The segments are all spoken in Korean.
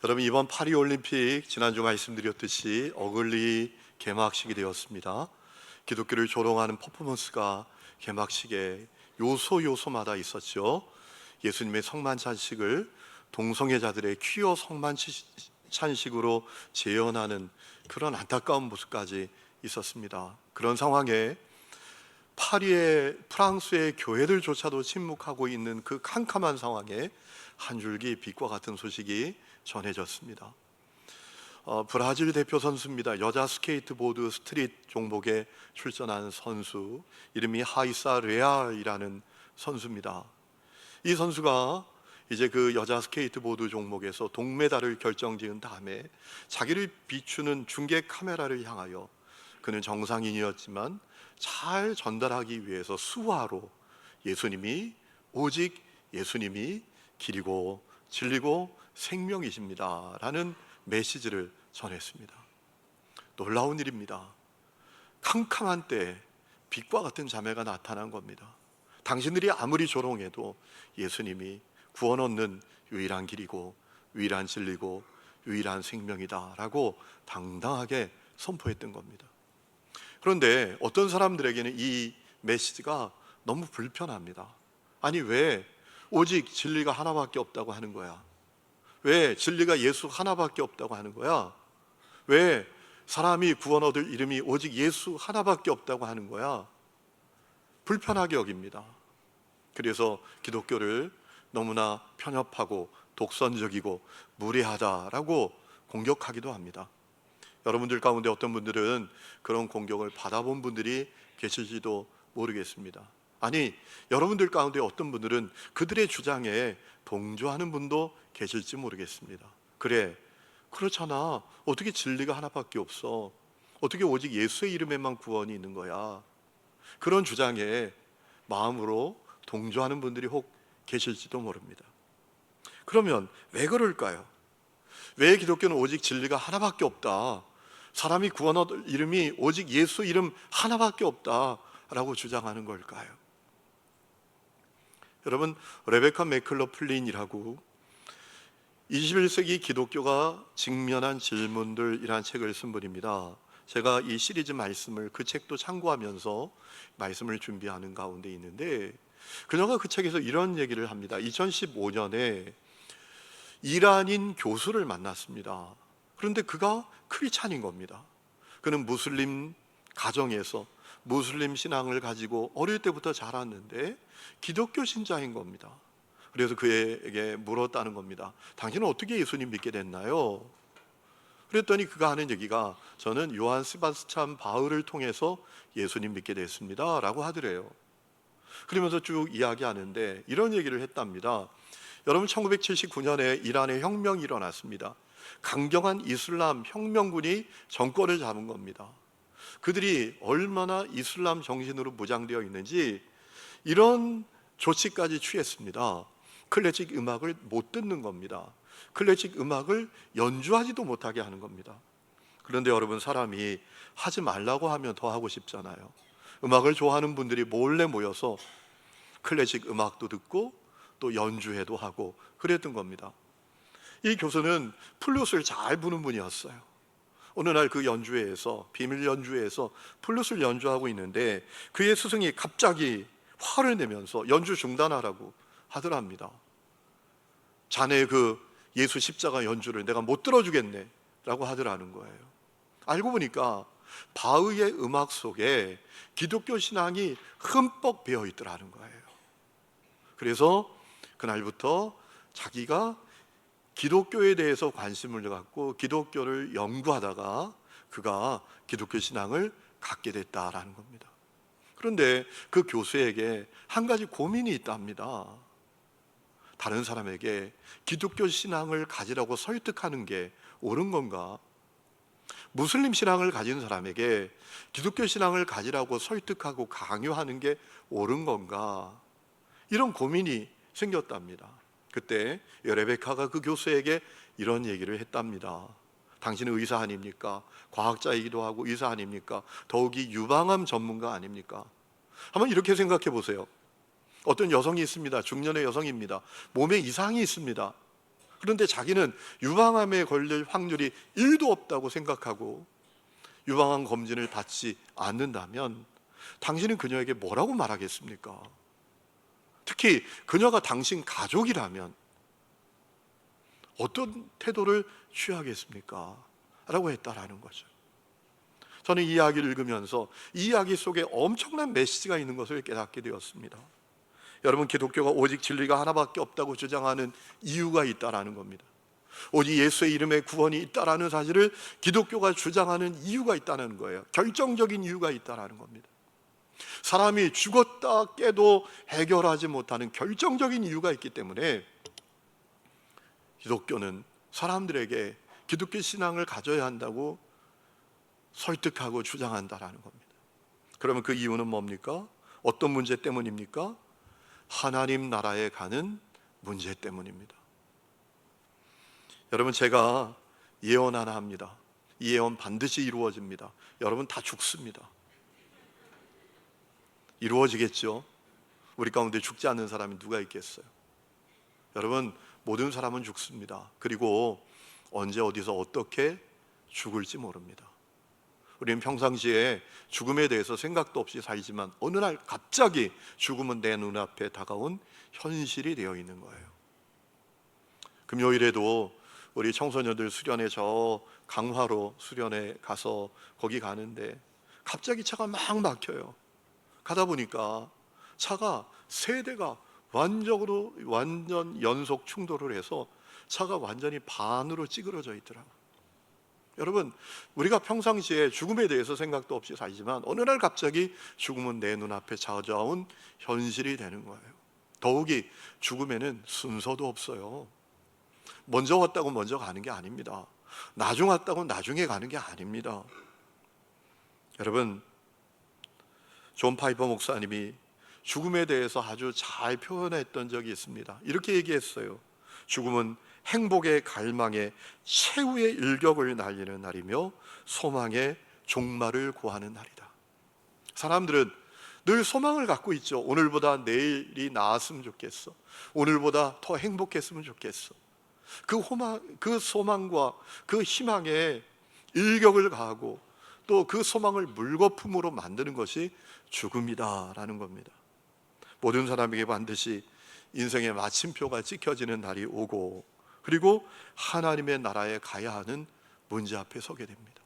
여러분, 이번 파리올림픽 지난주 말씀드렸듯이 어글리 개막식이 되었습니다. 기독교를 조롱하는 퍼포먼스가 개막식에 요소마다 있었죠. 예수님의 성만찬식을 동성애자들의 퀴어 성만찬식으로 재현하는 그런 안타까운 모습까지 있었습니다. 그런 상황에 파리의 프랑스의 교회들조차도 침묵하고 있는 그 캄캄한 상황에 한 줄기 빛과 같은 소식이 전해졌습니다. 브라질 대표 선수입니다. 여자 스케이트보드 스트릿 종목에 출전한 선수, 이름이 하이사 레알이라는 선수입니다. 이 선수가 이제 그 여자 스케이트보드 종목에서 동메달을 결정지은 다음에 자기를 비추는 중계 카메라를 향하여 그는 정상인이었지만 잘 전달하기 위해서 수화로 오직 예수님이 길이고 진리고 생명이십니다 라는 메시지를 전했습니다. 놀라운 일입니다. 캄캄한 때에 빛과 같은 자매가 나타난 겁니다. 당신들이 아무리 조롱해도 예수님이 구원 얻는 유일한 길이고 유일한 진리고 유일한 생명이다 라고 당당하게 선포했던 겁니다. 그런데 어떤 사람들에게는 이 메시지가 너무 불편합니다. 아니, 왜 오직 진리가 하나밖에 없다고 하는 거야? 왜 진리가 예수 하나밖에 없다고 하는 거야? 왜 사람이 구원 얻을 이름이 오직 예수 하나밖에 없다고 하는 거야? 불편하게 여깁니다. 그래서 기독교를 너무나 편협하고 독선적이고 무례하다라고 공격하기도 합니다. 여러분들 가운데 어떤 분들은 그런 공격을 받아본 분들이 계실지도 모르겠습니다. 아니, 여러분들 가운데 어떤 분들은 그들의 주장에 동조하는 분도 계실지 모르겠습니다. 그래, 그렇잖아. 어떻게 진리가 하나밖에 없어? 어떻게 오직 예수의 이름에만 구원이 있는 거야? 그런 주장에 마음으로 동조하는 분들이 혹 계실지도 모릅니다. 그러면 왜 그럴까요? 왜 기독교는 오직 진리가 하나밖에 없다, 사람이 구원 얻을 이름이 오직 예수 이름 하나밖에 없다라고 주장하는 걸까요? 여러분, 레베카 맥클러플린이라고 21세기 기독교가 직면한 질문들이라는 책을 쓴 분입니다. 제가 이 시리즈 말씀을 그 책도 참고하면서 말씀을 준비하는 가운데 있는데, 그녀가 그 책에서 이런 얘기를 합니다. 2015년에 이란인 교수를 만났습니다. 그런데 그가 크리스찬인 겁니다. 그는 무슬림 가정에서 무슬림 신앙을 가지고 어릴 때부터 자랐는데 기독교 신자인 겁니다. 그래서 그에게 물었다는 겁니다. 당신은 어떻게 예수님 믿게 됐나요? 그랬더니 그가 하는 얘기가, 저는 요한 스바스찬 바울을 통해서 예수님 믿게 됐습니다 라고 하더래요. 그러면서 쭉 이야기하는데 이런 얘기를 했답니다. 여러분, 1979년에 이란에 혁명이 일어났습니다. 강경한 이슬람 혁명군이 정권을 잡은 겁니다. 그들이 얼마나 이슬람 정신으로 무장되어 있는지 이런 조치까지 취했습니다. 클래식 음악을 못 듣는 겁니다. 클래식 음악을 연주하지도 못하게 하는 겁니다. 그런데 여러분, 사람이 하지 말라고 하면 더 하고 싶잖아요. 음악을 좋아하는 분들이 몰래 모여서 클래식 음악도 듣고 또 연주회도 하고 그랬던 겁니다. 이 교수는 플룻을 잘 부는 분이었어요. 어느 날 그 연주회에서, 비밀 연주회에서 플룻을 연주하고 있는데 그의 스승이 갑자기 화를 내면서 연주 중단하라고 하더랍니다. 자네의 그 예수 십자가 연주를 내가 못 들어주겠네 라고 하더라는 거예요. 알고 보니까 바흐의 음악 속에 기독교 신앙이 흠뻑 배어 있더라는 거예요. 그래서 그날부터 자기가 기독교에 대해서 관심을 갖고 기독교를 연구하다가 그가 기독교 신앙을 갖게 됐다라는 겁니다. 그런데 그 교수에게 한 가지 고민이 있답니다. 다른 사람에게 기독교 신앙을 가지라고 설득하는 게 옳은 건가? 무슬림 신앙을 가진 사람에게 기독교 신앙을 가지라고 설득하고 강요하는 게 옳은 건가? 이런 고민이 생겼답니다. 그때 레베카가 그 교수에게 이런 얘기를 했답니다. 당신은 의사 아닙니까? 과학자이기도 하고 의사 아닙니까? 더욱이 유방암 전문가 아닙니까? 한번 이렇게 생각해 보세요. 어떤 여성이 있습니다. 중년의 여성입니다. 몸에 이상이 있습니다. 그런데 자기는 유방암에 걸릴 확률이 1도 없다고 생각하고 유방암 검진을 받지 않는다면 당신은 그녀에게 뭐라고 말하겠습니까? 특히 그녀가 당신 가족이라면 어떤 태도를 취하겠습니까? 라고 했다라는 거죠. 저는 이 이야기를 읽으면서 이 이야기 속에 엄청난 메시지가 있는 것을 깨닫게 되었습니다. 여러분, 기독교가 오직 진리가 하나밖에 없다고 주장하는 이유가 있다라는 겁니다. 오직 예수의 이름에 구원이 있다라는 사실을 기독교가 주장하는 이유가 있다는 거예요. 결정적인 이유가 있다라는 겁니다. 사람이 죽었다 깨도 해결하지 못하는 결정적인 이유가 있기 때문에 기독교는 사람들에게 기독교 신앙을 가져야 한다고 설득하고 주장한다라는 겁니다. 그러면 그 이유는 뭡니까? 어떤 문제 때문입니까? 하나님 나라에 가는 문제 때문입니다. 여러분, 제가 예언 하나 합니다. 이 예언 반드시 이루어집니다. 여러분 다 죽습니다. 이루어지겠죠? 우리 가운데 죽지 않는 사람이 누가 있겠어요? 여러분, 모든 사람은 죽습니다. 그리고 언제 어디서 어떻게 죽을지 모릅니다. 우리는 평상시에 죽음에 대해서 생각도 없이 살지만 어느 날 갑자기 죽음은 내 눈앞에 다가온 현실이 되어 있는 거예요. 금요일에도 우리 청소년들 수련회 저 강화로 수련회 가서 거기 가는데 갑자기 차가 막 막혀요. 가다 보니까 차가 세 대가 완전 연속 충돌을 해서 차가 완전히 반으로 찌그러져 있더라고요. 여러분, 우리가 평상시에 죽음에 대해서 생각도 없이 살지만 어느 날 갑자기 죽음은 내 눈앞에 찾아온 현실이 되는 거예요. 더욱이 죽음에는 순서도 없어요. 먼저 왔다고 먼저 가는 게 아닙니다. 나중 왔다고 나중에 가는 게 아닙니다. 여러분, 존 파이퍼 목사님이 죽음에 대해서 아주 잘 표현했던 적이 있습니다. 이렇게 얘기했어요. 죽음은 행복의 갈망에 최후의 일격을 날리는 날이며 소망의 종말을 구하는 날이다. 사람들은 늘 소망을 갖고 있죠. 오늘보다 내일이 나았으면 좋겠어. 오늘보다 더 행복했으면 좋겠어. 그 소망과 그 희망에 일격을 가하고 또 그 소망을 물거품으로 만드는 것이 죽음이다라는 겁니다. 모든 사람에게 반드시 인생의 마침표가 찍혀지는 날이 오고 그리고 하나님의 나라에 가야 하는 문제 앞에 서게 됩니다.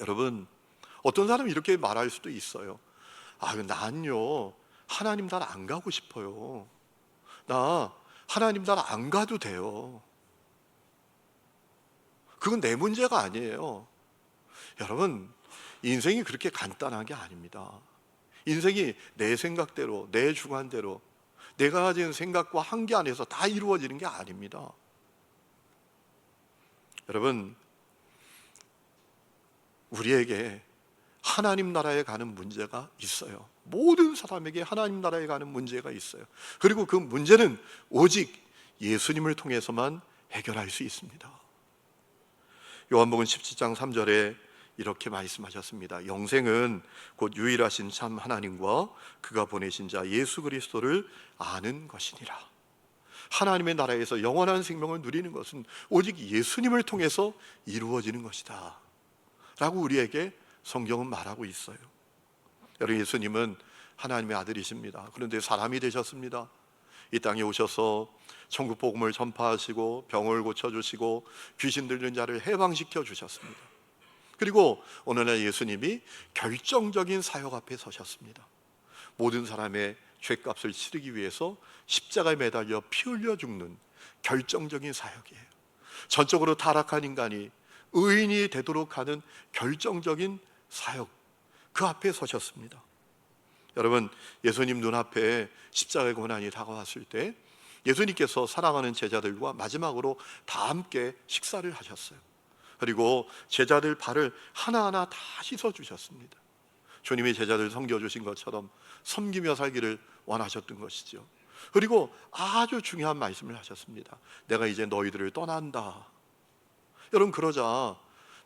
여러분, 어떤 사람이 이렇게 말할 수도 있어요. 난요 하나님 나라 안 가고 싶어요. 나 하나님 나라 안 가도 돼요. 그건 내 문제가 아니에요. 여러분, 인생이 그렇게 간단한 게 아닙니다. 인생이 내 생각대로, 내 주관대로, 내가 가진 생각과 한계 안에서 다 이루어지는 게 아닙니다. 여러분, 우리에게 하나님 나라에 가는 문제가 있어요. 모든 사람에게 하나님 나라에 가는 문제가 있어요. 그리고 그 문제는 오직 예수님을 통해서만 해결할 수 있습니다. 요한복음 17장 3절에 이렇게 말씀하셨습니다. 영생은 곧 유일하신 참 하나님과 그가 보내신 자 예수 그리스도를 아는 것이니라. 하나님의 나라에서 영원한 생명을 누리는 것은 오직 예수님을 통해서 이루어지는 것이다 라고 우리에게 성경은 말하고 있어요. 여러분, 예수님은 하나님의 아들이십니다. 그런데 사람이 되셨습니다. 이 땅에 오셔서 천국 복음을 전파하시고 병을 고쳐주시고 귀신 들린 자를 해방시켜 주셨습니다. 그리고 오늘날 예수님이 결정적인 사역 앞에 서셨습니다. 모든 사람의 죄값을 치르기 위해서 십자가에 매달려 피 흘려 죽는 결정적인 사역이에요. 전적으로 타락한 인간이 의인이 되도록 하는 결정적인 사역, 그 앞에 서셨습니다. 여러분, 예수님 눈앞에 십자가의 고난이 다가왔을 때 예수님께서 사랑하는 제자들과 마지막으로 다 함께 식사를 하셨어요. 그리고 제자들 발을 하나하나 다 씻어주셨습니다. 주님이 제자들 섬겨주신 것처럼 섬기며 살기를 원하셨던 것이죠. 그리고 아주 중요한 말씀을 하셨습니다. 내가 이제 너희들을 떠난다. 여러분, 그러자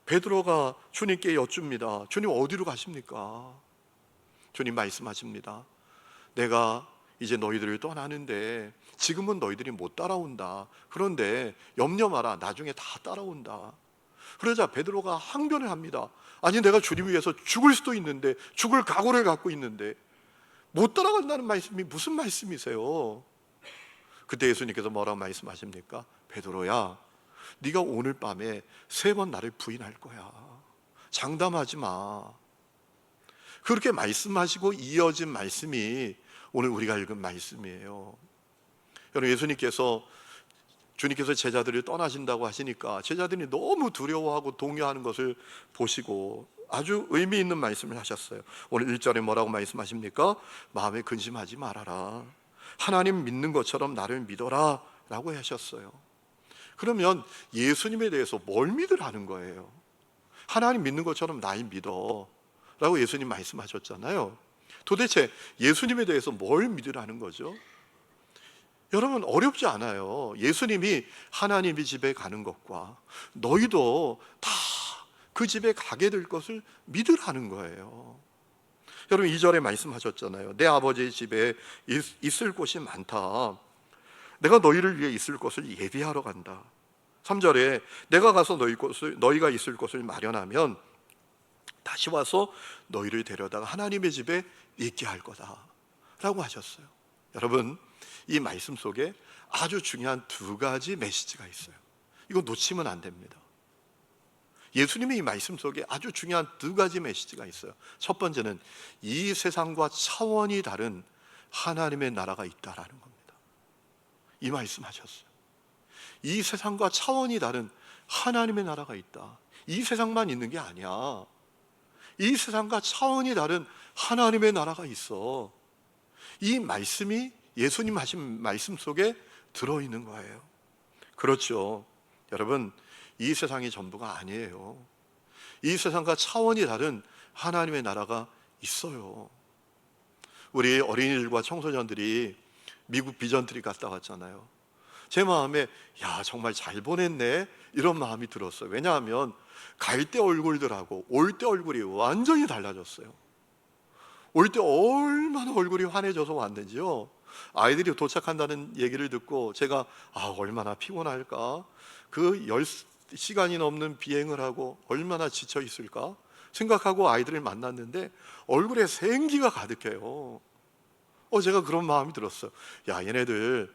베드로가 주님께 여쭙니다. 주님, 어디로 가십니까? 주님 말씀하십니다. 내가 이제 너희들을 떠나는데 지금은 너희들이 못 따라온다. 그런데 염려 마라. 나중에 다 따라온다. 그러자 베드로가 항변을 합니다. 아니, 내가 주님 위해서 죽을 수도 있는데, 죽을 각오를 갖고 있는데 못 따라간다는 말씀이 무슨 말씀이세요? 그때 예수님께서 뭐라고 말씀하십니까? 베드로야, 네가 오늘 밤에 3번 나를 부인할 거야. 장담하지 마. 그렇게 말씀하시고 이어진 말씀이 오늘 우리가 읽은 말씀이에요. 여러분, 주님께서 제자들을 떠나신다고 하시니까 제자들이 너무 두려워하고 동요하는 것을 보시고 아주 의미 있는 말씀을 하셨어요. 오늘 1절에 뭐라고 말씀하십니까? 마음에 근심하지 말아라. 하나님 믿는 것처럼 나를 믿어라 라고 하셨어요. 그러면 예수님에 대해서 뭘 믿으라는 거예요? 하나님 믿는 것처럼 날 믿어 라고 예수님 말씀하셨잖아요. 도대체 예수님에 대해서 뭘 믿으라는 거죠? 여러분, 어렵지 않아요. 예수님이 하나님의 집에 가는 것과 너희도 다 그 집에 가게 될 것을 믿으라는 거예요. 여러분, 2절에 말씀하셨잖아요. 내 아버지의 집에 있을 곳이 많다. 내가 너희를 위해 있을 곳을 예비하러 간다. 3절에 내가 가서 너희가 있을 곳을 마련하면 다시 와서 너희를 데려다가 하나님의 집에 있게 할 거다 라고 하셨어요. 여러분, 이 말씀 속에 아주 중요한 2가지 메시지가 있어요. 이거 놓치면 안 됩니다. 예수님의 이 말씀 속에 아주 중요한 2가지 메시지가 있어요. 첫 번째는 이 세상과 차원이 다른 하나님의 나라가 있다라는 겁니다. 이 말씀 하셨어요. 이 세상과 차원이 다른 하나님의 나라가 있다. 이 세상만 있는 게 아니야. 이 세상과 차원이 다른 하나님의 나라가 있어. 이 말씀이 예수님 하신 말씀 속에 들어있는 거예요. 그렇죠. 여러분, 이 세상이 전부가 아니에요. 이 세상과 차원이 다른 하나님의 나라가 있어요. 우리 어린이들과 청소년들이 미국 비전 트립 갔다 왔잖아요. 제 마음에 정말 잘 보냈네 이런 마음이 들었어요. 왜냐하면 갈 때 얼굴들하고 올 때 얼굴이 완전히 달라졌어요. 올 때 얼마나 얼굴이 환해져서 왔는지요. 아이들이 도착한다는 얘기를 듣고 제가 얼마나 피곤할까, 그 10시간이 넘는 비행을 하고 얼마나 지쳐 있을까 생각하고 아이들을 만났는데 얼굴에 생기가 가득해요. 제가 그런 마음이 들었어요. 얘네들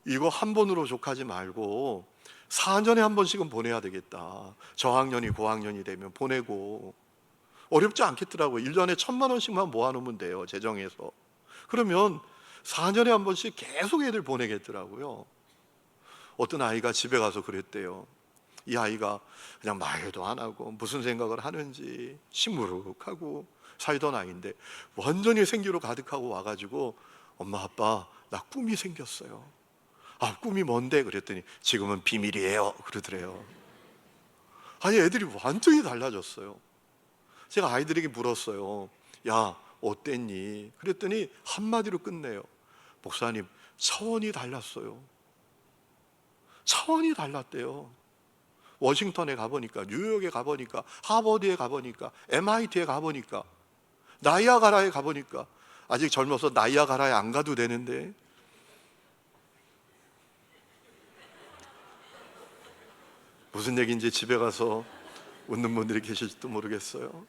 이거 한 번으로 족하지 말고 4년에 한 번씩은 보내야 되겠다. 저학년이 고학년이 되면 보내고. 어렵지 않겠더라고요. 1년에 1,000만 원씩만 모아놓으면 돼요, 재정에서. 그러면 4년에 한 번씩 계속 애들 보내겠더라고요. 어떤 아이가 집에 가서 그랬대요. 이 아이가 그냥 말도 안 하고 무슨 생각을 하는지 시무룩하고 살던 아이인데 완전히 생기로 가득하고 와가지고 엄마 아빠 나 꿈이 생겼어요. 꿈이 뭔데? 그랬더니 지금은 비밀이에요 그러더래요. 아니, 애들이 완전히 달라졌어요. 제가 아이들에게 물었어요. 야, 어땠니? 그랬더니 한마디로 끝내요. 목사님, 차원이 달랐어요. 차원이 달랐대요. 워싱턴에 가보니까, 뉴욕에 가보니까, 하버드에 가보니까, MIT에 가보니까, 나이아가라에 가보니까, 아직 젊어서 나이아가라에 안 가도 되는데, 무슨 얘기인지 집에 가서 웃는 분들이 계실지도 모르겠어요.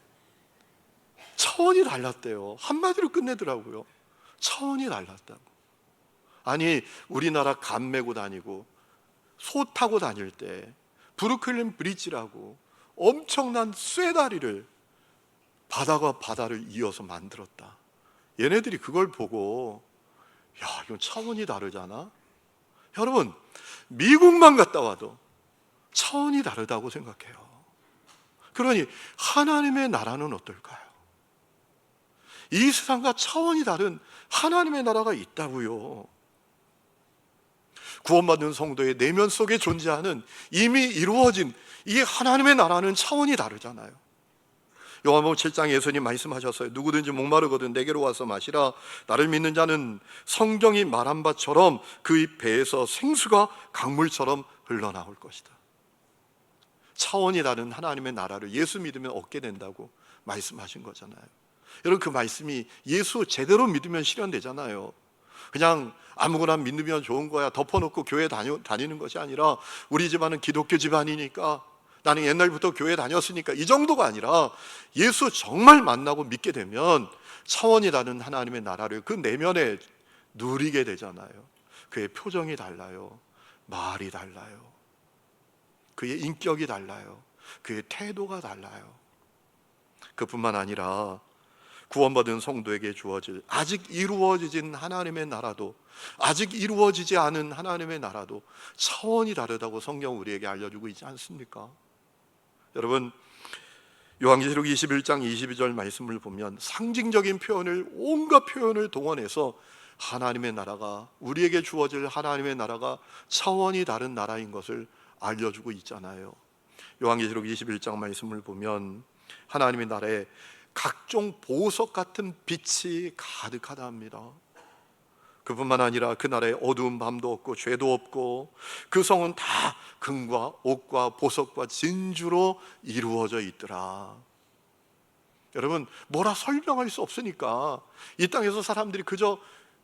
차원이 달랐대요. 한마디로 끝내더라고요. 차원이 달랐다고. 아니, 우리나라 감 메고 다니고 소 타고 다닐 때 브루클린 브릿지라고 엄청난 쇠다리를 바다가 바다를 이어서 만들었다. 얘네들이 그걸 보고 이건 차원이 다르잖아. 여러분, 미국만 갔다 와도 차원이 다르다고 생각해요. 그러니 하나님의 나라는 어떨까요? 이 세상과 차원이 다른 하나님의 나라가 있다고요. 구원받은 성도의 내면 속에 존재하는 이미 이루어진 이 하나님의 나라는 차원이 다르잖아요. 요한복음 7장에 예수님 말씀하셨어요. 누구든지 목마르거든 내게로 와서 마시라. 나를 믿는 자는 성경이 말한 바처럼 그의 배에서 생수가 강물처럼 흘러나올 것이다. 차원이 다른 하나님의 나라를 예수 믿으면 얻게 된다고 말씀하신 거잖아요. 여러분, 그 말씀이 예수 제대로 믿으면 실현되잖아요. 그냥 아무거나 믿으면 좋은 거야 덮어놓고 교회 다니는 것이 아니라 우리 집안은 기독교 집안이니까 나는 옛날부터 교회 다녔으니까 이 정도가 아니라 예수 정말 만나고 믿게 되면 차원이 다른 하나님의 나라를 그 내면에 누리게 되잖아요. 그의 표정이 달라요. 말이 달라요. 그의 인격이 달라요. 그의 태도가 달라요. 그뿐만 아니라 구원받은 성도에게 주어질 아직 이루어지진 하나님의 나라도 아직 이루어지지 않은 하나님의 나라도 차원이 다르다고 성경 우리에게 알려주고 있지 않습니까? 여러분, 요한계시록 21장 22절 말씀을 보면 상징적인 표현을 온갖 표현을 동원해서 하나님의 나라가 우리에게 주어질 하나님의 나라가 차원이 다른 나라인 것을 알려주고 있잖아요. 요한계시록 21장 말씀을 보면 하나님의 나라에 각종 보석 같은 빛이 가득하다 합니다. 그뿐만 아니라 그 나라에 어두운 밤도 없고 죄도 없고 그 성은 다 금과 옥과 보석과 진주로 이루어져 있더라. 여러분, 뭐라 설명할 수 없으니까 이 땅에서 사람들이 그저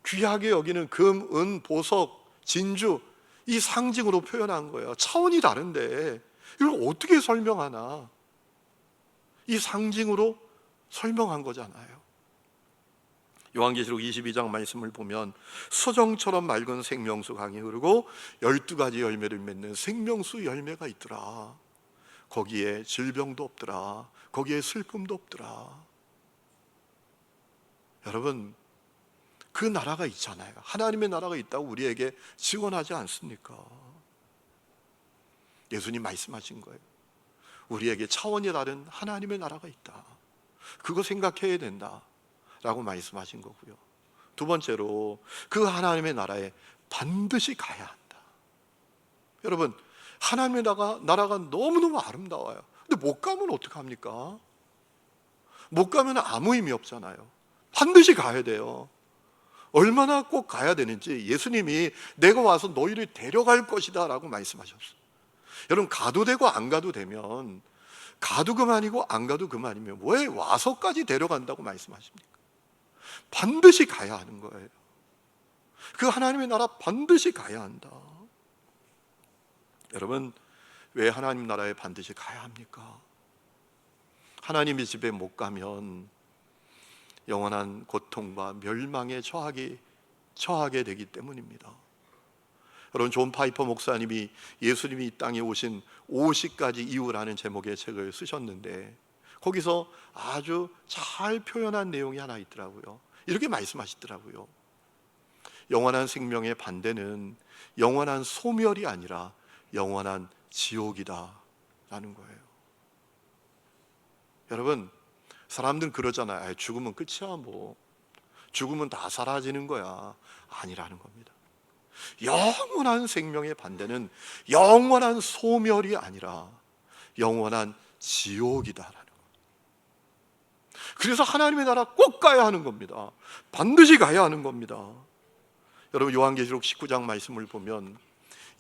귀하게 여기는 금, 은, 보석, 진주 이 상징으로 표현한 거예요. 차원이 다른데 이걸 어떻게 설명하나? 이 상징으로 설명한 거잖아요. 요한계시록 22장 말씀을 보면 수정처럼 맑은 생명수 강이 흐르고 12가지 열매를 맺는 생명수 열매가 있더라. 거기에 질병도 없더라. 거기에 슬픔도 없더라. 여러분, 그 나라가 있잖아요. 하나님의 나라가 있다고 우리에게 증언하지 않습니까? 예수님 말씀하신 거예요. 우리에게 차원이 다른 하나님의 나라가 있다. 그거 생각해야 된다 라고 말씀하신 거고요. 두 번째로 그 하나님의 나라에 반드시 가야 한다. 여러분, 하나님의 나라가 너무너무 아름다워요. 근데 못 가면 어떡합니까? 못 가면 아무 의미 없잖아요. 반드시 가야 돼요. 얼마나 꼭 가야 되는지 예수님이 내가 와서 너희를 데려갈 것이다 라고 말씀하셨어요. 여러분, 가도 되고 안 가도 되면 가도 그만이고 안 가도 그만이면 왜 와서까지 데려간다고 말씀하십니까? 반드시 가야 하는 거예요. 그 하나님의 나라 반드시 가야 한다. 여러분, 왜 하나님 나라에 반드시 가야 합니까? 하나님의 집에 못 가면 영원한 고통과 멸망에 처하게 되기 때문입니다. 여러분, 존 파이퍼 목사님이 예수님이 이 땅에 오신 50가지 이유라는 제목의 책을 쓰셨는데 거기서 아주 잘 표현한 내용이 하나 있더라고요. 이렇게 말씀하시더라고요. 영원한 생명의 반대는 영원한 소멸이 아니라 영원한 지옥이다 라는 거예요. 여러분, 사람들은 그러잖아요. 죽으면 끝이야 뭐. 죽으면 다 사라지는 거야. 아니라는 겁니다. 영원한 생명의 반대는 영원한 소멸이 아니라 영원한 지옥이다라는 거예요. 그래서 하나님의 나라 꼭 가야 하는 겁니다. 반드시 가야 하는 겁니다. 여러분, 요한계시록 19장 말씀을 보면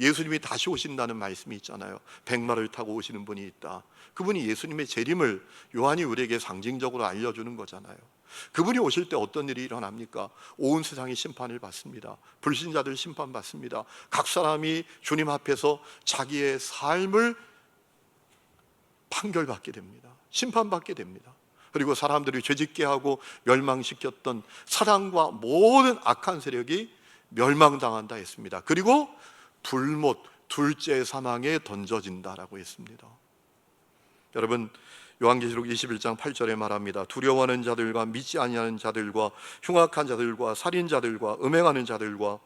예수님이 다시 오신다는 말씀이 있잖아요. 백마를 타고 오시는 분이 있다. 그분이 예수님의 재림을 요한이 우리에게 상징적으로 알려주는 거잖아요. 그분이 오실 때 어떤 일이 일어납니까? 온 세상이 심판을 받습니다. 불신자들 심판받습니다. 각 사람이 주님 앞에서 자기의 삶을 판결받게 됩니다. 심판받게 됩니다. 그리고 사람들이 죄짓게 하고 멸망시켰던 사단과 모든 악한 세력이 멸망당한다 했습니다. 그리고 불못, 둘째 사망에 던져진다라고 했습니다. 여러분, 요한계시록 21장 8절에 말합니다. 두려워하는 자들과 믿지 아니하는 자들과 흉악한 자들과 살인자들과 음행하는 자들과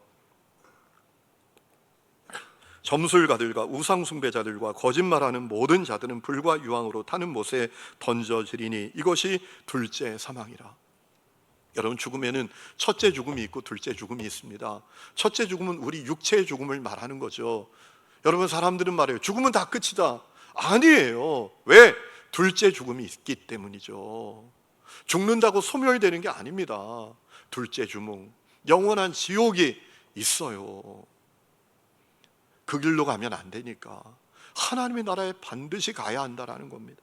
점술가들과 우상숭배자들과 거짓말하는 모든 자들은 불과 유황으로 타는 못에 던져지리니 이것이 둘째 사망이라. 여러분, 죽음에는 첫째 죽음이 있고 둘째 죽음이 있습니다. 첫째 죽음은 우리 육체의 죽음을 말하는 거죠. 여러분, 사람들은 말해요. 죽으면 다 끝이다. 아니에요. 왜? 둘째 죽음이 있기 때문이죠. 죽는다고 소멸되는 게 아닙니다. 둘째 죽음, 영원한 지옥이 있어요. 그 길로 가면 안 되니까 하나님의 나라에 반드시 가야 한다라는 겁니다.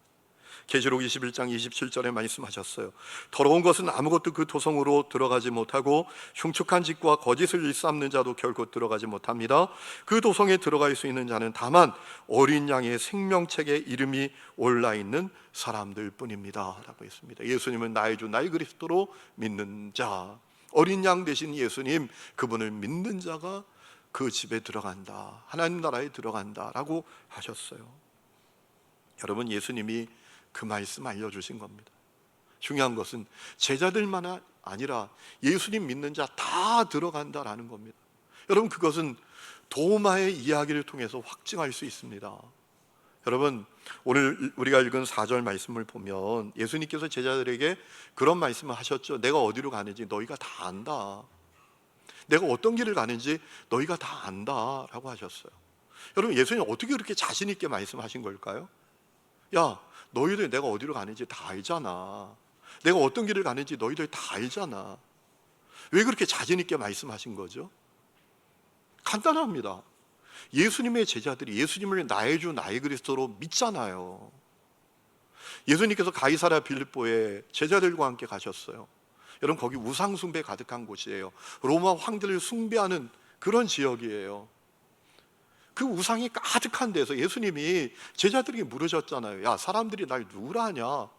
계시록 21장 27절에 말씀하셨어요. 더러운 것은 아무것도 그 도성으로 들어가지 못하고 흉측한 짓과 거짓을 일삼는 자도 결코 들어가지 못합니다. 그 도성에 들어갈 수 있는 자는 다만 어린 양의 생명책에 이름이 올라 있는 사람들 뿐입니다 라고 했습니다. 예수님은 나의 주 나의 그리스도로 믿는 자, 어린 양 되신 예수님, 그분을 믿는 자가 그 집에 들어간다, 하나님 나라에 들어간다 라고 하셨어요. 여러분, 예수님이 그 말씀 알려주신 겁니다. 중요한 것은 제자들만 아니라 예수님 믿는 자 다 들어간다라는 겁니다. 여러분, 그것은 도마의 이야기를 통해서 확증할 수 있습니다. 여러분, 오늘 우리가 읽은 4절 말씀을 보면 예수님께서 제자들에게 그런 말씀을 하셨죠. 내가 어디로 가는지 너희가 다 안다. 내가 어떤 길을 가는지 너희가 다 안다 라고 하셨어요. 여러분, 예수님 어떻게 그렇게 자신 있게 말씀하신 걸까요? 야, 너희들 내가 어디로 가는지 다 알잖아. 내가 어떤 길을 가는지 너희들 다 알잖아. 왜 그렇게 자신 있게 말씀하신 거죠? 간단합니다. 예수님의 제자들이 예수님을 나의 주 나의 그리스도로 믿잖아요. 예수님께서 가이사랴 빌립보에 제자들과 함께 가셨어요. 여러분, 거기 우상 숭배 가득한 곳이에요. 로마 황제를 숭배하는 그런 지역이에요. 그 우상이 가득한 데서 예수님이 제자들에게 물으셨잖아요. 야, 사람들이 날 누구라 하냐?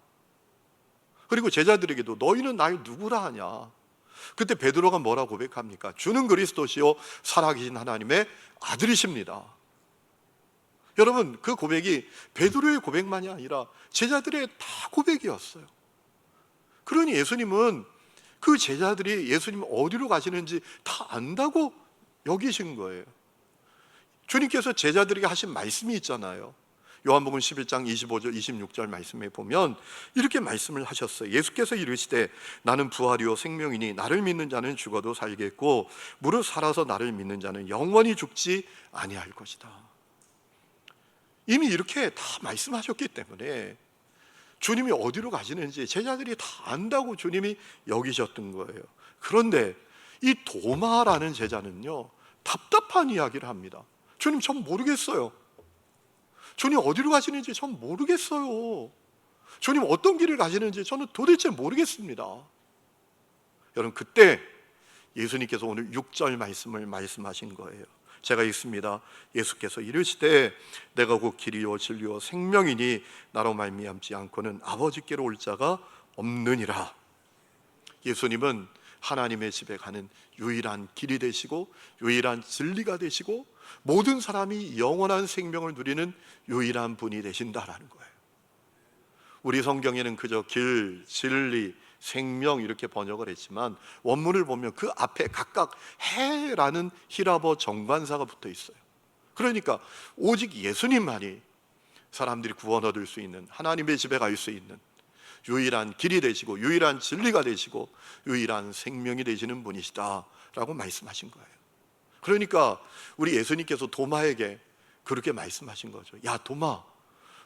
그리고 제자들에게도 너희는 날 누구라 하냐? 그때 베드로가 뭐라 고백합니까? 주는 그리스도시요 살아계신 하나님의 아들이십니다. 여러분, 그 고백이 베드로의 고백만이 아니라 제자들의 다 고백이었어요. 그러니 예수님은 그 제자들이 예수님 어디로 가시는지 다 안다고 여기신 거예요. 주님께서 제자들에게 하신 말씀이 있잖아요. 요한복음 11장 25절 26절 말씀에 보면 이렇게 말씀을 하셨어요. 예수께서 이르시되 나는 부활이요 생명이니 나를 믿는 자는 죽어도 살겠고 무릇 살아서 나를 믿는 자는 영원히 죽지 아니할 것이다. 이미 이렇게 다 말씀하셨기 때문에 주님이 어디로 가시는지 제자들이 다 안다고 주님이 여기셨던 거예요. 그런데 이 도마라는 제자는요, 답답한 이야기를 합니다. 주님, 전 모르겠어요. 주님 어디로 가시는지 전 모르겠어요. 주님 어떤 길을 가시는지 저는 도대체 모르겠습니다. 여러분, 그때 예수님께서 오늘 6절 말씀을 말씀하신 거예요. 제가 읽습니다. 예수께서 이르시되 내가 곧 길이요 진리요 생명이니 나로 말미암지 않고는 아버지께로 올 자가 없느니라. 예수님은 하나님의 집에 가는 유일한 길이 되시고 유일한 진리가 되시고 모든 사람이 영원한 생명을 누리는 유일한 분이 되신다라는 거예요. 우리 성경에는 그저 길, 진리, 생명 이렇게 번역을 했지만 원문을 보면 그 앞에 각각 해라는 히라버 정관사가 붙어 있어요. 그러니까 오직 예수님만이 사람들이 구원 얻을 수 있는, 하나님의 집에 갈 수 있는 유일한 길이 되시고 유일한 진리가 되시고 유일한 생명이 되시는 분이시다라고 말씀하신 거예요. 그러니까 우리 예수님께서 도마에게 그렇게 말씀하신 거죠. 야, 도마,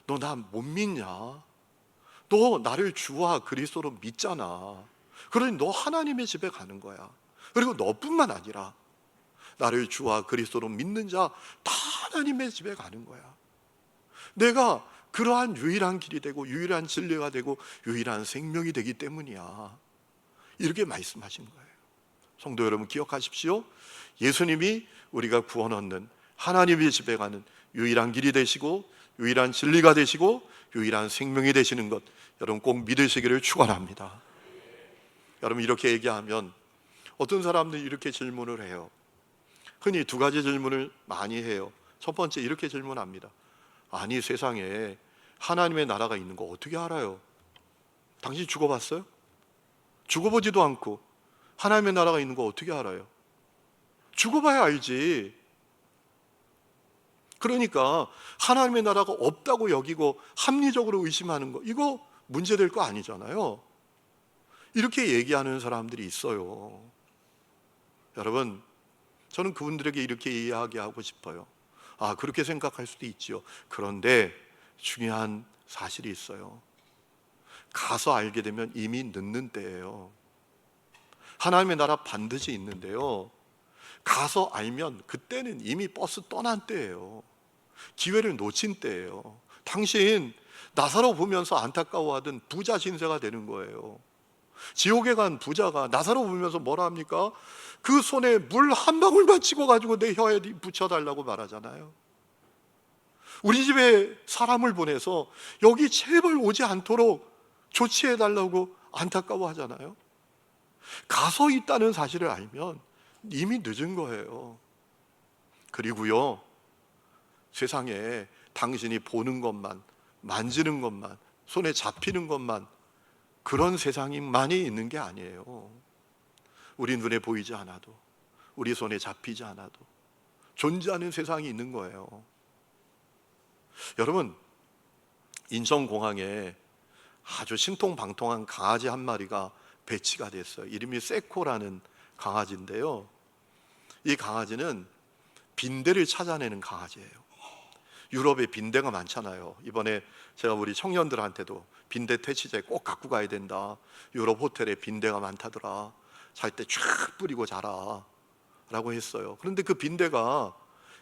너 나 못 믿냐? 너 나를 주와 그리스도로 믿잖아. 그러니 너 하나님의 집에 가는 거야. 그리고 너뿐만 아니라 나를 주와 그리스도로 믿는 자 다 하나님의 집에 가는 거야. 내가 그러한 유일한 길이 되고 유일한 진리가 되고 유일한 생명이 되기 때문이야. 이렇게 말씀하신 거예요. 성도 여러분, 기억하십시오. 예수님이 우리가 구원 얻는 하나님의 집에 가는 유일한 길이 되시고 유일한 진리가 되시고 유일한 생명이 되시는 것, 여러분 꼭 믿으시기를 축원합니다. 여러분, 이렇게 얘기하면 어떤 사람들이 이렇게 질문을 해요. 흔히 두 가지 질문을 많이 해요. 첫 번째, 이렇게 질문합니다. 아니, 세상에 하나님의 나라가 있는 거 어떻게 알아요? 당신 죽어봤어요? 죽어보지도 않고 하나님의 나라가 있는 거 어떻게 알아요? 죽어봐야 알지. 그러니까 하나님의 나라가 없다고 여기고 합리적으로 의심하는 거, 이거 문제될 거 아니잖아요. 이렇게 얘기하는 사람들이 있어요. 여러분, 저는 그분들에게 이렇게 이야기하고 싶어요. 아, 그렇게 생각할 수도 있지요. 그런데 중요한 사실이 있어요. 가서 알게 되면 이미 늦는 때예요. 하나님의 나라 반드시 있는데요, 가서 알면 그때는 이미 버스 떠난 때예요. 기회를 놓친 때예요. 당신 나사로 보면서 안타까워하던 부자 신세가 되는 거예요. 지옥에 간 부자가 나사로 보면서 뭐라 합니까? 그 손에 물 한 방울만 찍어가지고 내 혀에 붙여달라고 말하잖아요. 우리 집에 사람을 보내서 여기 제발 오지 않도록 조치해달라고 안타까워하잖아요. 가서 있다는 사실을 알면 이미 늦은 거예요. 그리고요, 세상에 당신이 보는 것만, 만지는 것만, 손에 잡히는 것만, 그런 세상이 많이 있는 게 아니에요. 우리 눈에 보이지 않아도, 우리 손에 잡히지 않아도 존재하는 세상이 있는 거예요. 여러분, 인천공항에 아주 신통방통한 강아지 한 마리가 배치가 됐어요. 이름이 세코라는 강아지인데요, 이 강아지는 빈대를 찾아내는 강아지예요. 유럽에 빈대가 많잖아요. 이번에 제가 우리 청년들한테도 빈대 퇴치제 꼭 갖고 가야 된다, 유럽 호텔에 빈대가 많다더라, 잘 때 쫙 뿌리고 자라 라고 했어요. 그런데 그 빈대가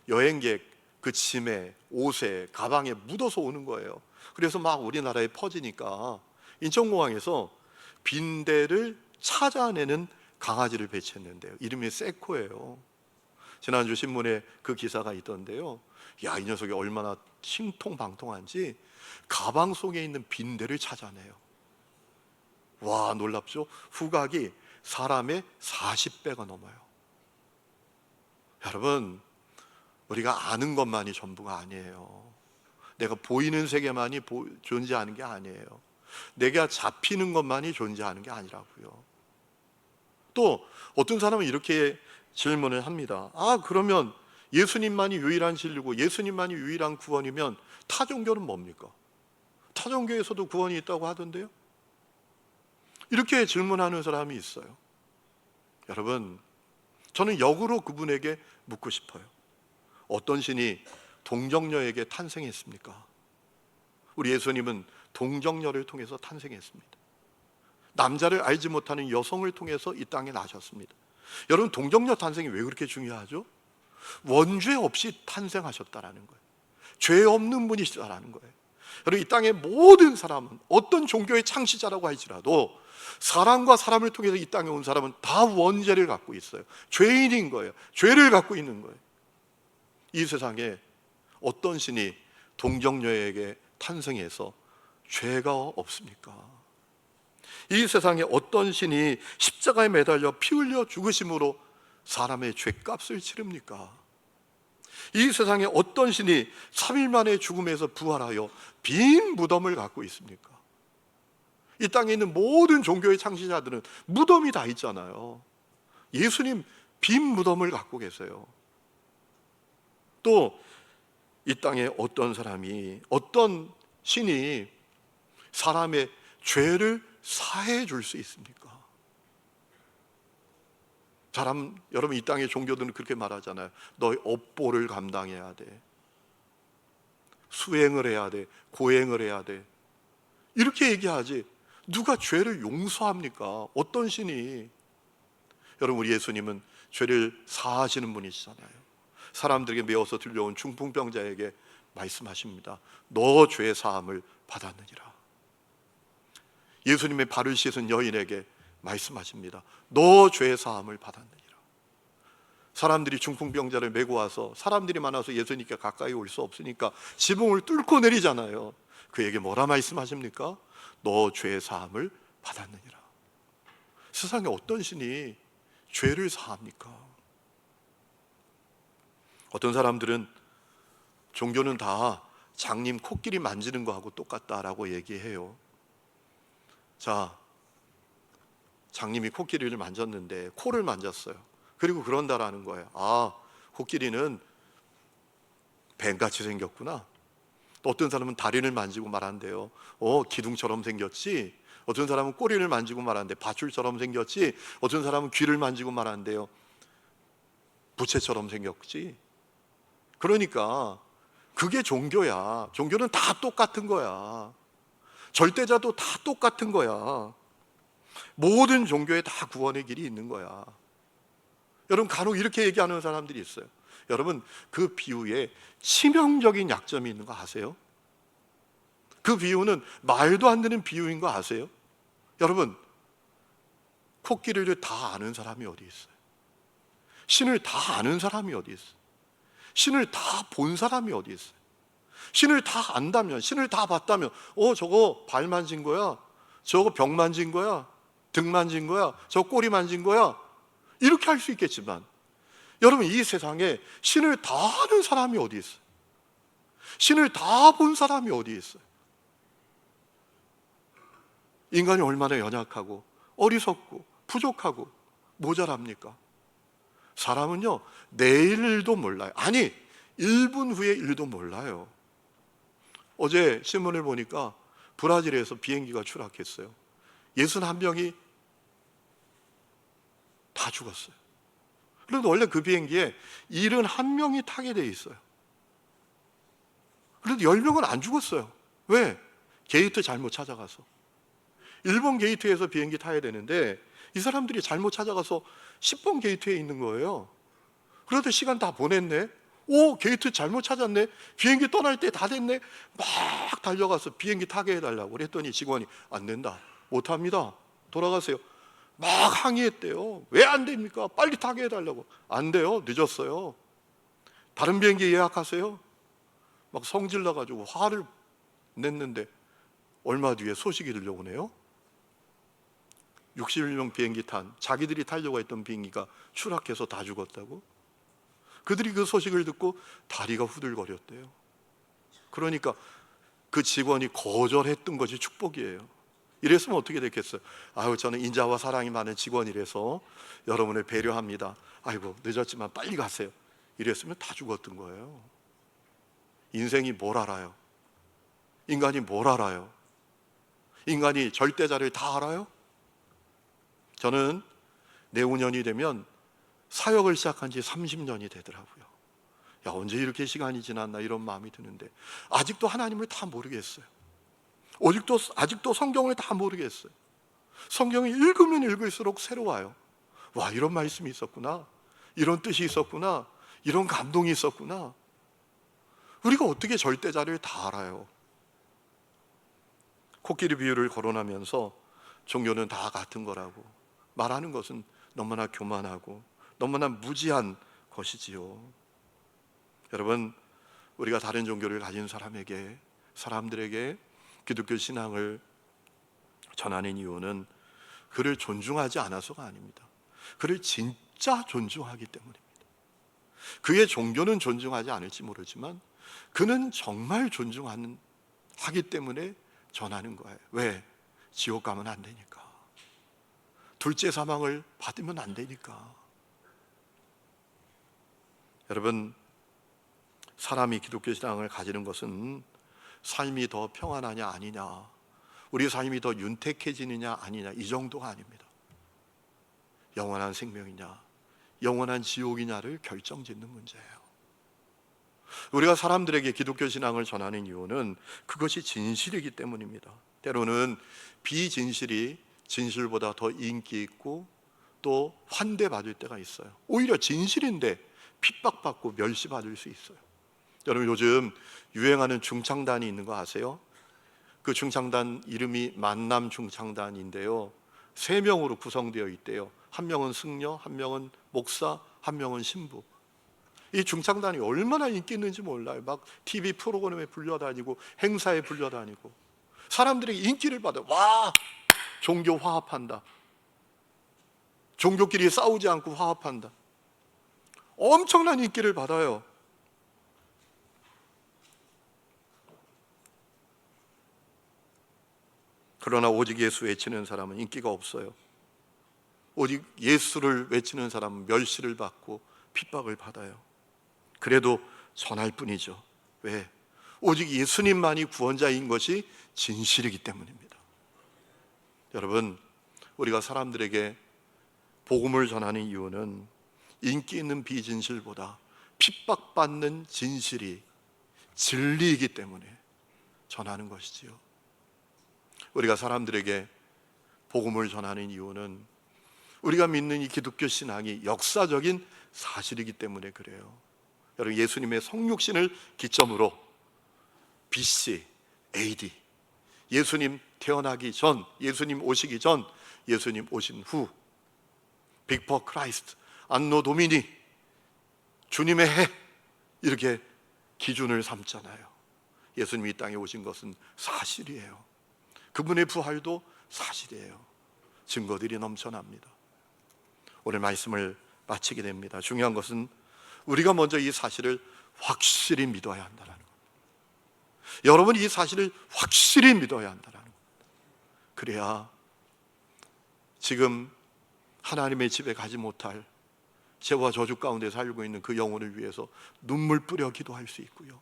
여행객 그 짐에, 옷에, 가방에 묻어서 오는 거예요. 그래서 막 우리나라에 퍼지니까 인천공항에서 빈대를 찾아내는 강아지를 배치했는데요, 이름이 세코예요. 지난주 신문에 그 기사가 있던데요, 야, 이 녀석이 얼마나 신통방통한지 가방 속에 있는 빈대를 찾아내요. 와, 놀랍죠? 후각이 사람의 40배가 넘어요. 여러분, 우리가 아는 것만이 전부가 아니에요. 내가 보이는 세계만이 존재하는 게 아니에요. 내가 잡히는 것만이 존재하는 게 아니라고요. 또 어떤 사람은 이렇게 질문을 합니다. 아, 그러면 예수님만이 유일한 진리고 예수님만이 유일한 구원이면 타 종교는 뭡니까? 타 종교에서도 구원이 있다고 하던데요. 이렇게 질문하는 사람이 있어요. 여러분, 저는 역으로 그분에게 묻고 싶어요. 어떤 신이 동정녀에게 탄생했습니까? 우리 예수님은 동정녀를 통해서 탄생했습니다. 남자를 알지 못하는 여성을 통해서 이 땅에 나셨습니다. 여러분, 동정녀 탄생이 왜 그렇게 중요하죠? 원죄 없이 탄생하셨다라는 거예요. 죄 없는 분이시다라는 거예요. 여러분, 이 땅의 모든 사람은 어떤 종교의 창시자라고 할지라도 사람과 사람을 통해서 이 땅에 온 사람은 다 원죄를 갖고 있어요. 죄인인 거예요. 죄를 갖고 있는 거예요. 이 세상에 어떤 신이 동정녀에게 탄생해서 죄가 없습니까? 이 세상에 어떤 신이 십자가에 매달려 피 흘려 죽으심으로 사람의 죄값을 치릅니까? 이 세상에 어떤 신이 3일 만에 죽음에서 부활하여 빈 무덤을 갖고 있습니까? 이 땅에 있는 모든 종교의 창시자들은 무덤이 다 있잖아요. 예수님 빈 무덤을 갖고 계세요. 또 이 땅에 어떤 사람이, 어떤 신이 사람의 죄를 사해 줄 수 있습니까? 여러분, 이 땅의 종교들은 그렇게 말하잖아요. 너의 업보를 감당해야 돼, 수행을 해야 돼, 고행을 해야 돼, 이렇게 얘기하지 누가 죄를 용서합니까? 어떤 신이? 여러분, 우리 예수님은 죄를 사하시는 분이시잖아요. 사람들에게 메어서 들려온 중풍병자에게 말씀하십니다. 너 죄 사함을 받았느니라. 예수님의 발을 씻은 여인에게 말씀하십니다. 너 죄 사함을 받았느니라. 사람들이 중풍병자를 메고 와서, 사람들이 많아서 예수님께 가까이 올 수 없으니까 지붕을 뚫고 내리잖아요. 그에게 뭐라 말씀하십니까? 너 죄 사함을 받았느니라. 세상에 어떤 신이 죄를 사합니까? 어떤 사람들은 종교는 다 장님 코끼리 만지는 거하고 똑같다라고 얘기해요. 자, 장님이 코끼리를 만졌는데 코를 만졌어요. 그리고 그런다라는 거예요. 아, 코끼리는 뱀같이 생겼구나. 또 어떤 사람은 다리를 만지고 말한대요. 기둥처럼 생겼지. 어떤 사람은 꼬리를 만지고 말한대. 밧줄처럼 생겼지. 어떤 사람은 귀를 만지고 말한대요. 부채처럼 생겼지. 그러니까 그게 종교야. 종교는 다 똑같은 거야. 절대자도 다 똑같은 거야. 모든 종교에 다 구원의 길이 있는 거야. 여러분, 간혹 이렇게 얘기하는 사람들이 있어요. 여러분, 그 비유에 치명적인 약점이 있는 거 아세요? 그 비유는 말도 안 되는 비유인 거 아세요? 여러분, 코끼리를 다 아는 사람이 어디 있어요? 신을 다 아는 사람이 어디 있어요? 신을 다 본 사람이 어디 있어요? 신을 다 안다면, 신을 다 봤다면, 저거 발 만진 거야, 저거 벽 만진 거야, 등 만진 거야, 저 꼬리 만진 거야, 이렇게 할 수 있겠지만, 여러분, 이 세상에 신을 다 아는 사람이 어디 있어요? 신을 다 본 사람이 어디 있어요? 인간이 얼마나 연약하고 어리석고 부족하고 모자랍니까? 사람은요, 내일도 몰라요. 아니, 1분 후의 일도 몰라요. 어제 신문을 보니까 브라질에서 비행기가 추락했어요. 61명이 다 죽었어요. 그런데 원래 그 비행기에 71명이 타게 돼 있어요. 그런데 10명은 안 죽었어요. 왜? 게이트 잘못 찾아가서. 일본 게이트에서 비행기 타야 되는데 이 사람들이 잘못 찾아가서 10번 게이트에 있는 거예요. 그래도 시간 다 보냈네. 게이트 잘못 찾았네. 비행기 떠날 때 다 됐네. 막 달려가서 비행기 타게 해달라고 그랬더니 직원이 안 된다, 못합니다, 돌아가세요. 막 항의했대요. 왜 안 됩니까? 빨리 타게 해달라고. 안 돼요, 늦었어요. 다른 비행기 예약하세요. 막 성질나가지고 화를 냈는데 얼마 뒤에 소식이 들려오네요. 61명 비행기 탄, 자기들이 타려고 했던 비행기가 추락해서 다 죽었다고. 그들이 그 소식을 듣고 다리가 후들거렸대요. 그러니까 그 직원이 거절했던 것이 축복이에요. 이랬으면 어떻게 됐겠어요? 아유, 저는 인자와 사랑이 많은 직원이라서 여러분을 배려합니다. 아이고, 늦었지만 빨리 가세요. 이랬으면 다 죽었던 거예요. 인생이 뭘 알아요? 인간이 뭘 알아요? 인간이 절대자를 다 알아요? 저는 내후년이 되면 사역을 시작한 지 30년이 되더라고요. 야, 언제 이렇게 시간이 지났나 이런 마음이 드는데 아직도 하나님을 다 모르겠어요. 아직도 성경을 다 모르겠어요. 성경을 읽으면 읽을수록 새로워요. 와, 이런 말씀이 있었구나, 이런 뜻이 있었구나, 이런 감동이 있었구나. 우리가 어떻게 절대자를 다 알아요? 코끼리 비유를 거론하면서 종교는 다 같은 거라고 말하는 것은 너무나 교만하고 너무나 무지한 것이지요. 여러분, 우리가 다른 종교를 가진 사람들에게 기독교 신앙을 전하는 이유는 그를 존중하지 않아서가 아닙니다. 그를 진짜 존중하기 때문입니다. 그의 종교는 존중하지 않을지 모르지만 그는 정말 존중하기 때문에 전하는 거예요. 왜? 지옥 가면 안 되니까. 둘째 사망을 받으면 안 되니까. 여러분, 사람이 기독교 신앙을 가지는 것은 삶이 더 평안하냐 아니냐, 우리 삶이 더 윤택해지느냐 아니냐, 이 정도가 아닙니다. 영원한 생명이냐 영원한 지옥이냐를 결정짓는 문제예요. 우리가 사람들에게 기독교 신앙을 전하는 이유는 그것이 진실이기 때문입니다. 때로는 비진실이 진실보다 더 인기 있고 또 환대받을 때가 있어요. 오히려 진실인데 핍박받고 멸시받을 수 있어요. 여러분, 요즘 유행하는 중창단이 있는 거 아세요? 그 중창단 이름이 만남 중창단인데요, 3명으로 구성되어 있대요. 한 명은 승려, 한 명은 목사, 한 명은 신부. 이 중창단이 얼마나 인기 있는지 몰라요. 막 TV 프로그램에 불려다니고 행사에 불려다니고 사람들에게 인기를 받아요. 와, 종교 화합한다, 종교끼리 싸우지 않고 화합한다, 엄청난 인기를 받아요. 그러나 오직 예수 외치는 사람은 인기가 없어요. 오직 예수를 외치는 사람은 멸시를 받고 핍박을 받아요. 그래도 전할 뿐이죠. 왜? 오직 예수님만이 구원자인 것이 진실이기 때문입니다. 여러분, 우리가 사람들에게 복음을 전하는 이유는 인기 있는 비진실보다 핍박받는 진실이 진리이기 때문에 전하는 것이지요. 우리가 사람들에게 복음을 전하는 이유는 우리가 믿는 이 기독교 신앙이 역사적인 사실이기 때문에 그래요. 여러분, 예수님의 성육신을 기점으로 BC, AD 예수님 태어나기 전, 예수님 오시기 전, 예수님 오신 후, 빅포 크라이스트, 안노 도미니, 주님의 해, 이렇게 기준을 삼잖아요. 예수님이 이 땅에 오신 것은 사실이에요. 그분의 부활도 사실이에요. 증거들이 넘쳐납니다. 오늘 말씀을 마치게 됩니다. 중요한 것은 우리가 먼저 이 사실을 확실히 믿어야 한다는 겁니다. 여러분이 이 사실을 확실히 믿어야 한다는 겁니다. 그래야 지금 하나님의 집에 가지 못할 죄와 저주 가운데 살고 있는 그 영혼을 위해서 눈물 뿌려 기도할 수 있고요,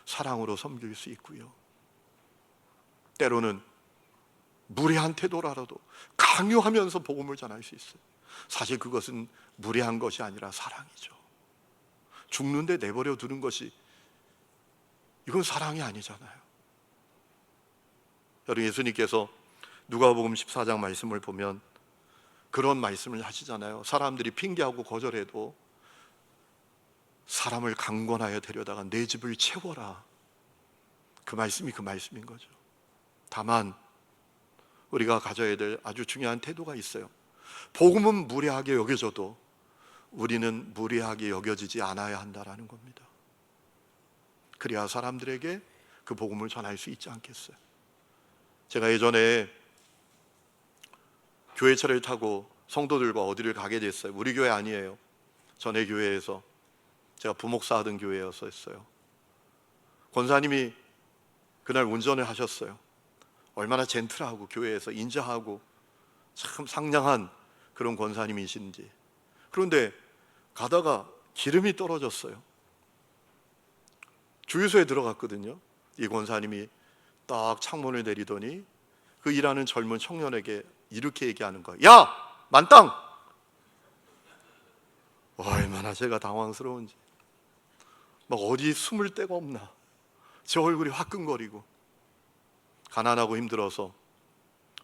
사랑으로 섬길 수 있고요, 때로는 무례한 태도라도 강요하면서 복음을 전할 수 있어요. 사실 그것은 무례한 것이 아니라 사랑이죠. 죽는데 내버려 두는 것이, 이건 사랑이 아니잖아요. 여러분, 예수님께서 누가복음 14장 말씀을 보면 그런 말씀을 하시잖아요. 사람들이 핑계하고 거절해도 사람을 강권하여 데려다가 내 집을 채워라. 그 말씀이 그 말씀인 거죠. 다만 우리가 가져야 될 아주 중요한 태도가 있어요. 복음은 무례하게 여겨져도 우리는 무례하게 여겨지지 않아야 한다라는 겁니다. 그래야 사람들에게 그 복음을 전할 수 있지 않겠어요? 제가 예전에 교회차를 타고 성도들과 어디를 가게 됐어요. 우리 교회 아니에요. 전에 교회에서, 제가 부목사 하던 교회였어요. 권사님이 그날 운전을 하셨어요. 얼마나 젠틀하고 교회에서 인자하고 참 상냥한 그런 권사님이신지. 그런데 가다가 기름이 떨어졌어요. 주유소에 들어갔거든요. 이 권사님이 딱 창문을 내리더니 그 일하는 젊은 청년에게 이렇게 얘기하는 거예요. 야! 만땅! 얼마나 제가 당황스러운지, 막 어디 숨을 데가 없나. 제 얼굴이 화끈거리고 가난하고 힘들어서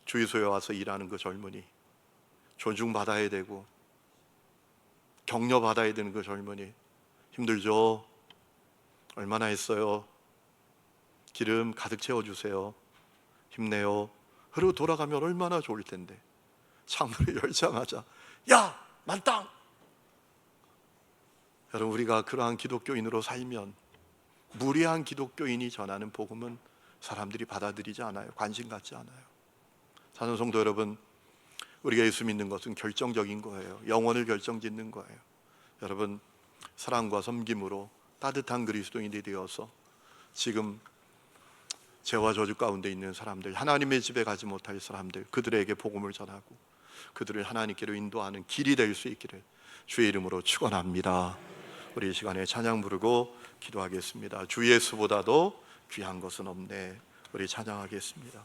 주유소에 와서 일하는 그 젊은이, 존중받아야 되고 격려받아야 되는 그 젊은이, 힘들죠? 얼마나 했어요? 기름 가득 채워주세요. 힘내요. 그리고 돌아가면 얼마나 좋을 텐데. 창문을 열자마자 야! 만땅! 여러분, 우리가 그러한 기독교인으로 살면 무례한 기독교인이 전하는 복음은 사람들이 받아들이지 않아요. 관심 갖지 않아요. 사는 성도 여러분, 우리가 예수 믿는 것은 결정적인 거예요. 영혼을 결정짓는 거예요. 여러분, 사랑과 섬김으로 따뜻한 그리스도인이 되어서 지금 죄와 저주 가운데 있는 사람들, 하나님의 집에 가지 못할 사람들, 그들에게 복음을 전하고 그들을 하나님께로 인도하는 길이 될 수 있기를 주의 이름으로 축원합니다. 우리 이 시간에 찬양 부르고 기도하겠습니다. 주 예수보다도 귀한 것은 없네. 우리 찬양하겠습니다.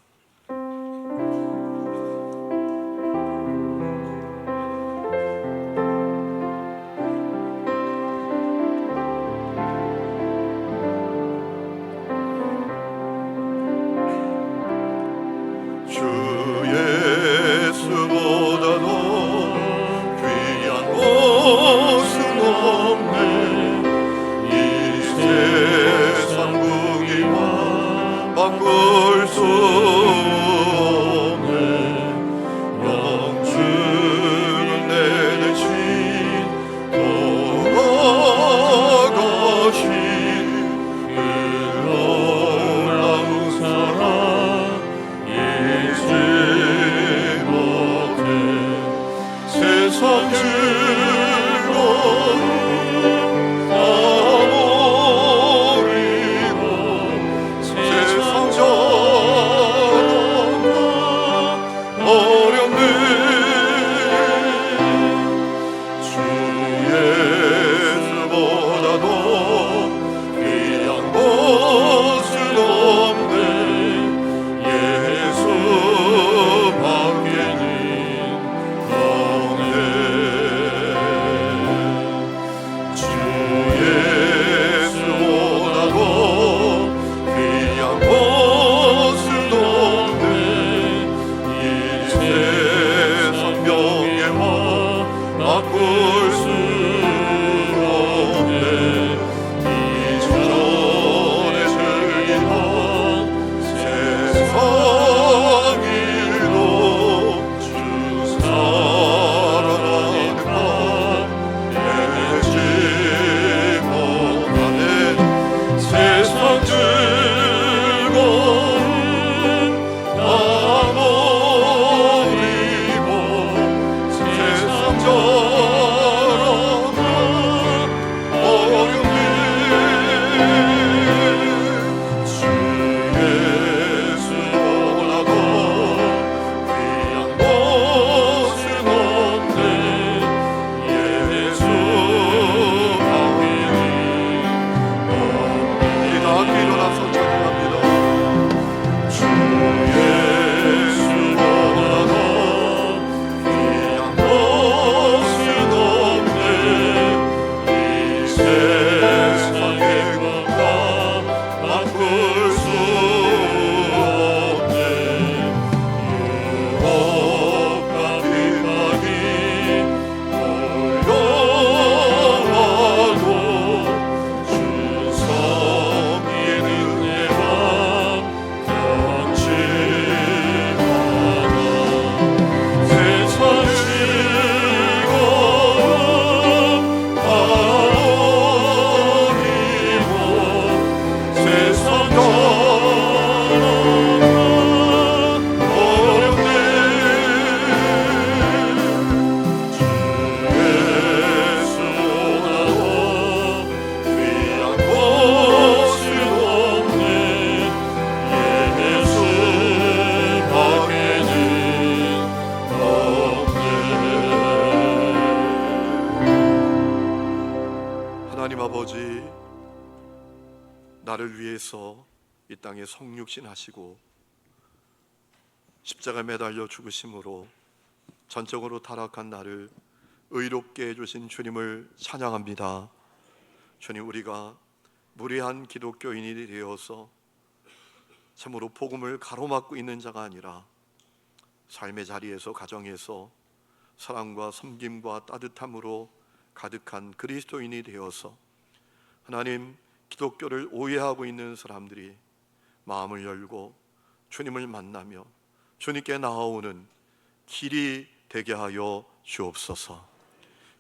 바꿀 수 없네. 영주는 내 대신 돌아가신 흘러나온 사랑 잊지 못해. 세상 즐거움 다 버리고 세상 어렵네. 주 예수보다도 귀한 것은 없네. 예수 밖에는 없네. 주 예수보다도 귀한 것은 없네. 성경에와 바꿀 수 없네. 이전에 즐기던 세상 하나님 아버지, 나를 위해서 이 땅에 성육신 하시고 십자가에 매달려 죽으심으로 전적으로 타락한 나를 의롭게 해주신 주님을 찬양합니다. 주님, 우리가 무례한 기독교인이 되어서 참으로 복음을 가로막고 있는 자가 아니라 삶의 자리에서, 가정에서 사랑과 섬김과 따뜻함으로 가득한 그리스도인이 되어서 하나님, 기독교를 오해하고 있는 사람들이 마음을 열고 주님을 만나며 주님께 나아오는 길이 되게 하여 주옵소서.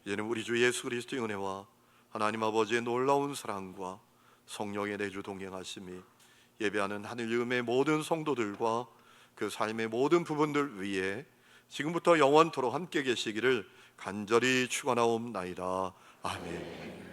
이제는 우리 주 예수 그리스도의 은혜와 하나님 아버지의 놀라운 사랑과 성령의 내주 동행하심이 예배하는 하늘 음의 모든 성도들과 그 삶의 모든 부분들 위에 지금부터 영원토록 함께 계시기를 간절히 축원하옵나이다. 아멘.